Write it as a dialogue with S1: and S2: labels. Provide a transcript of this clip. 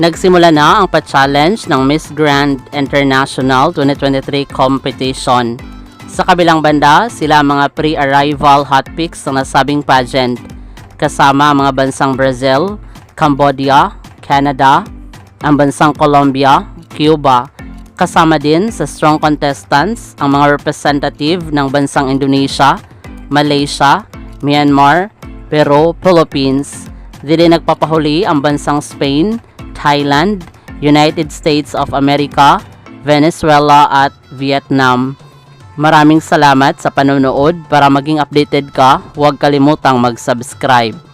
S1: Nagsimula na ang pa-challenge ng Miss Grand International 2023 competition. Sa kabilang banda, sila mga pre-arrival hotpicks ng nasabing pageant, kasama ang mga bansang Brazil, Cambodia, Canada, ang bansang Colombia, Cuba. Kasama din sa strong contestants ang mga representative ng bansang Indonesia, Malaysia, Myanmar, Peru, Philippines. Dili nagpapahuli ang bansang Spain, Thailand, United States of America, Venezuela at Vietnam. Maraming salamat sa panonood. Para maging updated ka, huwag kalimutang mag-subscribe.